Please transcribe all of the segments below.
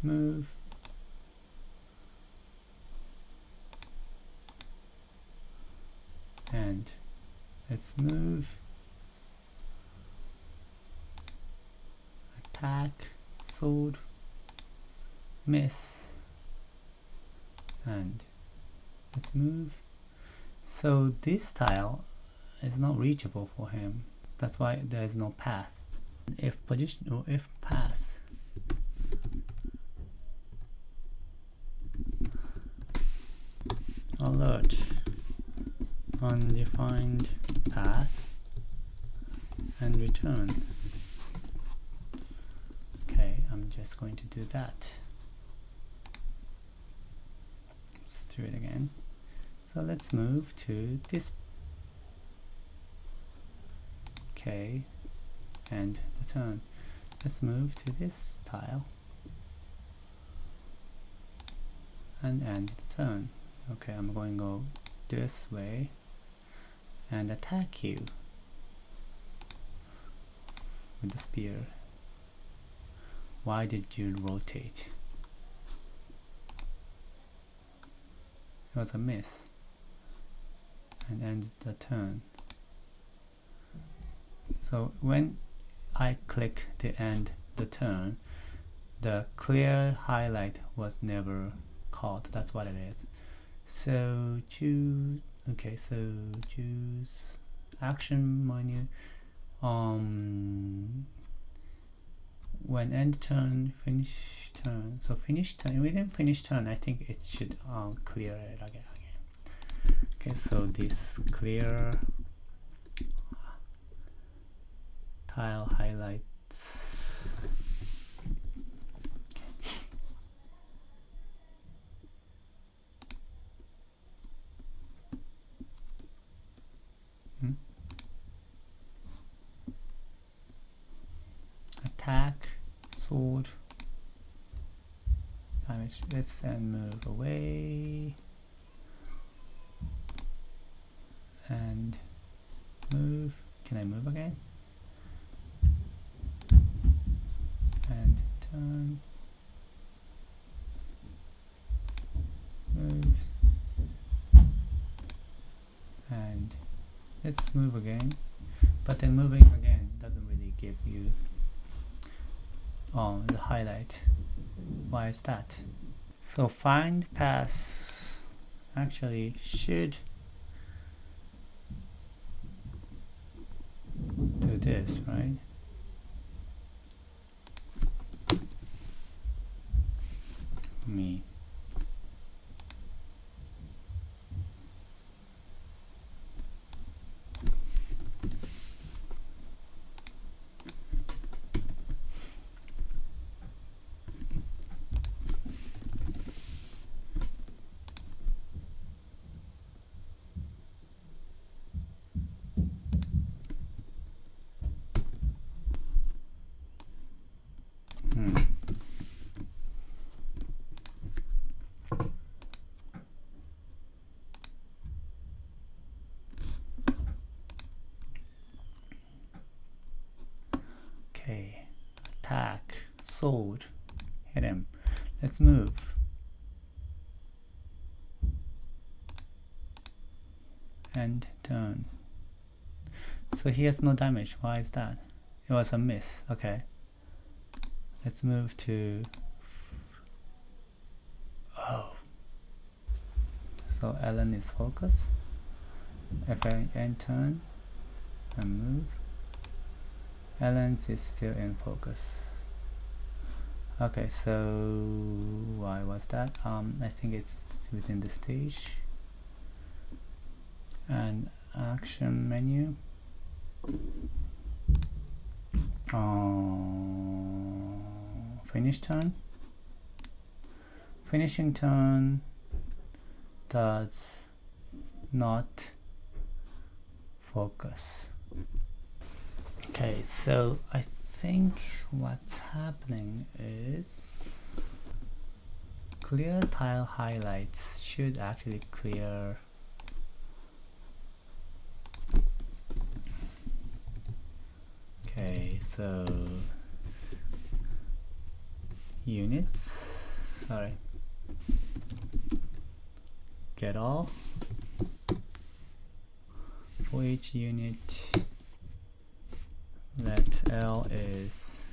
move, and let's move, attack, sword, miss, and let's move. So this tile is not reachable for him. That's why there is no path. If position or if path, alert, undefined path, and return. Okay, I'm just going to do that. Let's do it again. So let's move to this. Okay, and the turn. Let's move to this tile and end the turn. Okay, I'm going to go this way and attack you with the spear. Why did you rotate? It was a miss. And end the turn. So when I click the end the turn, the clear highlight was never caught. That's what it is. So choose, okay, so choose action menu. When end turn, finish turn. So finish turn, within finish turn, I think it should clear it again. Okay, so this clear tile highlights. Attack, sword, damage this and move away, and move. Can I move again? And turn, move, and let's move again. But then moving again doesn't really give you the highlight. Why is that? So find path actually should do this, right? Me. Okay, attack, sword, hit him. Let's move. And turn. So he has no damage. Why is that? It was a miss. Okay. Let's move to. Oh. So Ellen is focus. If I end turn and move, Ellen is still in focus. Okay, so why was that? I think it's within the stage. And action menu. Finish turn. Finishing turn does not focus. Okay, so I think what's happening is clear tile highlights should actually clear okay, so units sorry, get all for each unit. Let L is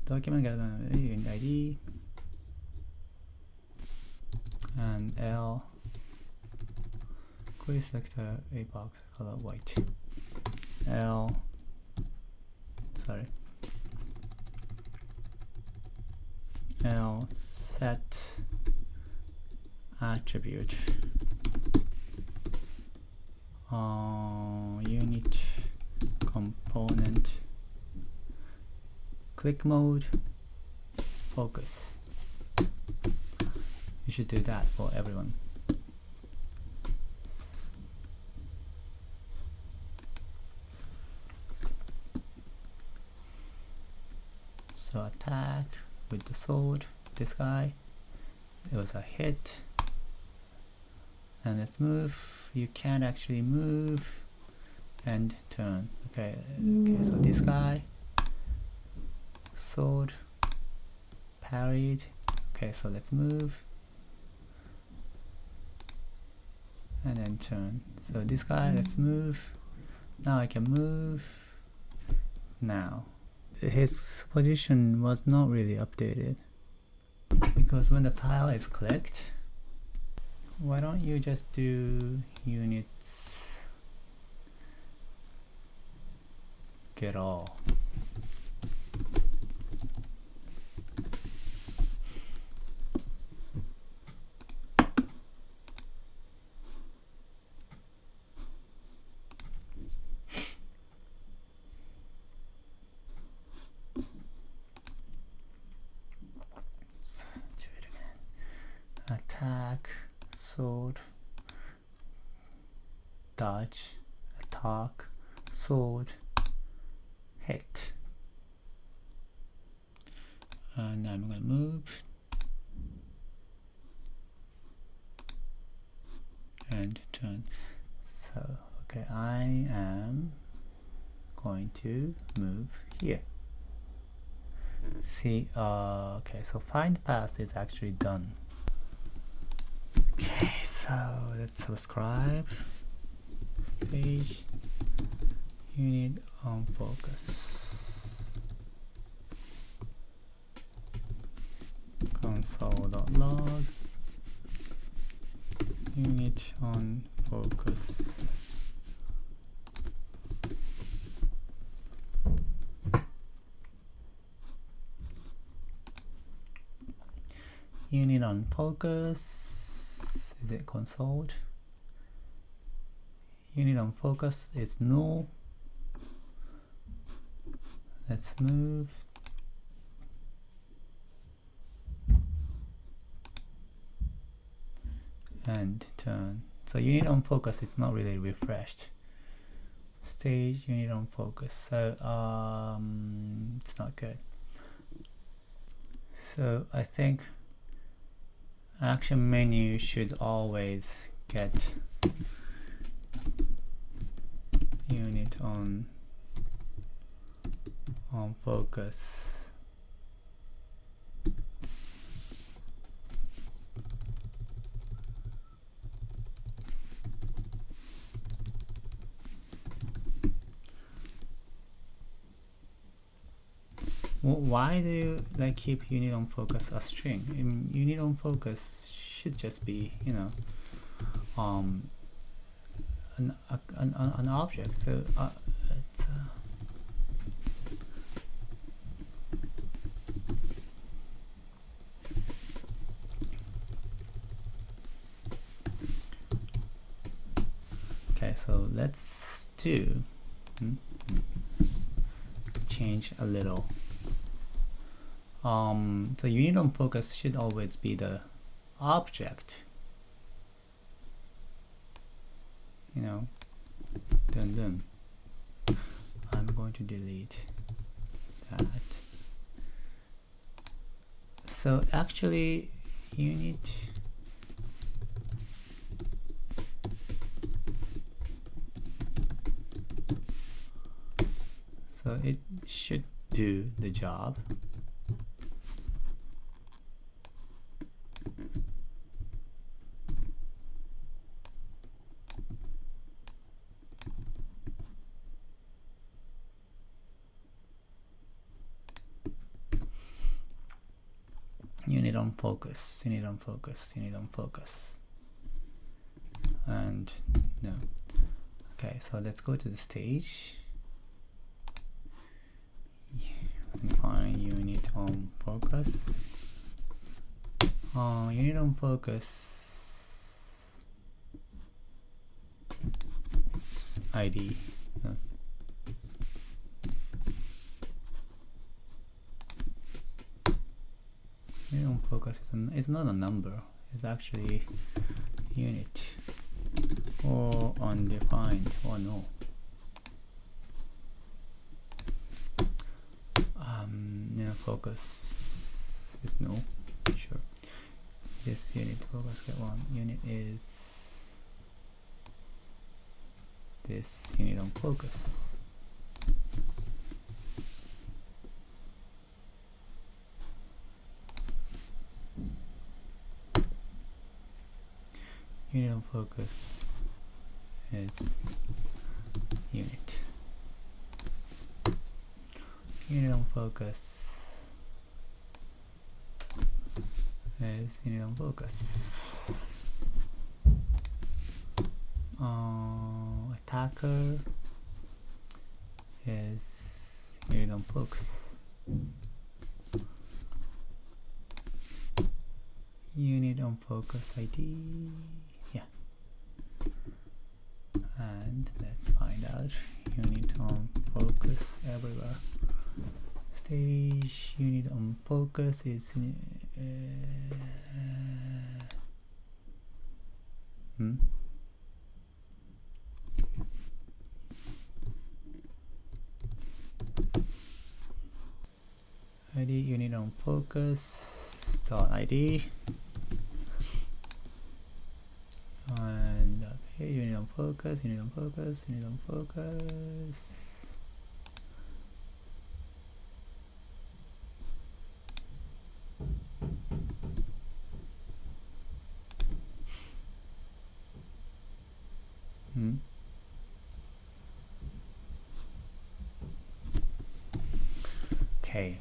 document get unit ID, and L query selector a box color white. L, sorry, L set attribute unit component click mode focus. You should do that for everyone. So attack with the sword, this guy, it was a hit. And let's move. You can't actually move and turn. Okay, so this guy, sword, parried. Okay, so let's move and then turn. So this guy, let's move. Now I can move. Now his position was not really updated, because when the tile is clicked, why don't you just do units get all? Attack, sword, dodge, attack, sword, hit. And I'm gonna move and turn. So okay, I am going to move here. See, okay, so find path is actually done. Okay, so let's subscribe. Stage unit on focus. Console.log unit on focus. Unit on focus. Is it console? Unit on focus is null. Let's move. And turn. So unit on focus is not really refreshed. Stage unit on focus. So it's not good. So I think action menu should always get unit on focus. Why do you like keep unit on focus a string? Unit on focus should just be, you know, an object. So it's okay. So let's do change a little. So unit on focus should always be the object, you know. Dun. I'm going to delete that. So actually unit so it should do the job. unit on focus, unit on focus, unit on focus, and no. Okay, so let's go to the stage and find unit on focus. Unit on focus ID. No. Unit on focus is not a number, it's actually unit or undefined or no. Unit focus is no, sure. This unit focus get one. Unit is this unit on focus. Unit on focus is unit. Unit on focus is unit on focus. Attacker is unit on focus. Unit on focus ID. Yeah. And let's find out unit on focus everywhere. Stage unit on focus is ID unit on focus dot ID, and up here unit on focus, unit on focus, unit on focus. Okay.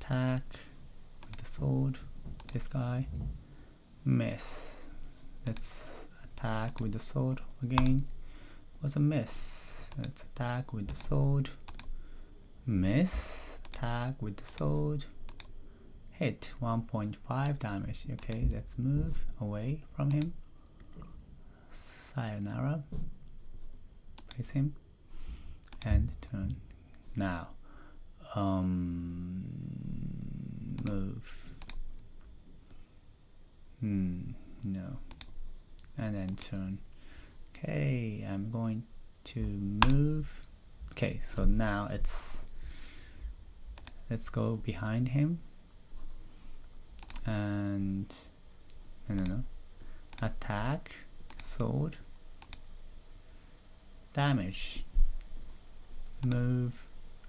Attack with the sword, this guy. Miss. Let's attack with the sword again. Was a miss. Let's attack with the sword. Miss. Attack with the sword. Hit 1.5 damage. Okay, let's move away from him. Sayonara. Face him and turn. Now move. No. And then turn. Okay, I'm going to move. Okay, so now let's go behind him and no. Attack, sword, damage, move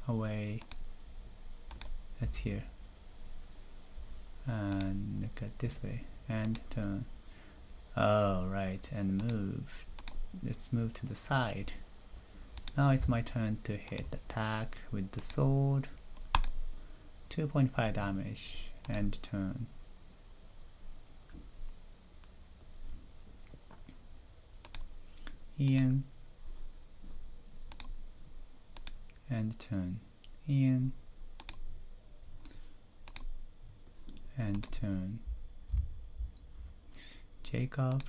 away. That's here. And look at this way and turn. Oh, right, and move. Let's move to the side. Now it's my turn to hit. Attack with the sword. 2.5 damage and turn. Ian and turn. Ian and turn. Jacob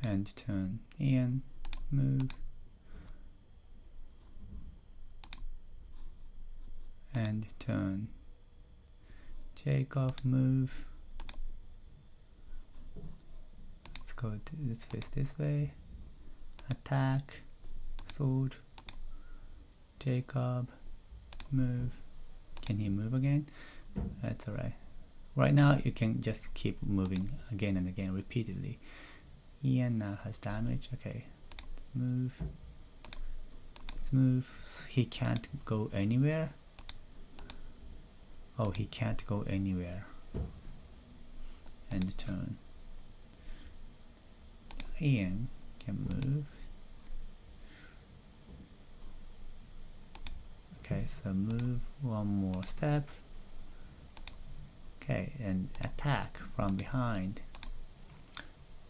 and turn. Ian, move and turn. Jacob, move. Let's face this way. Attack, sword, Jacob, move. Can he move again? That's alright. Right now you can just keep moving again and again repeatedly. Ian now has damage. Okay, let's move. Let's move. He can't go anywhere. Oh, he can't go anywhere. And turn. Ian can move. Okay, so move one more step. Okay, and attack from behind.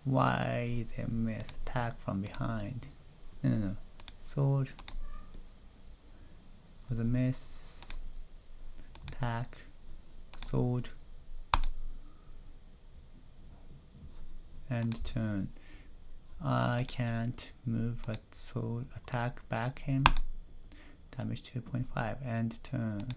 Why is it miss? Attack from behind. No. Sword was a miss. Attack. Sword. And turn. I can't move, but sword attack back him. Damage 2.5 and turn.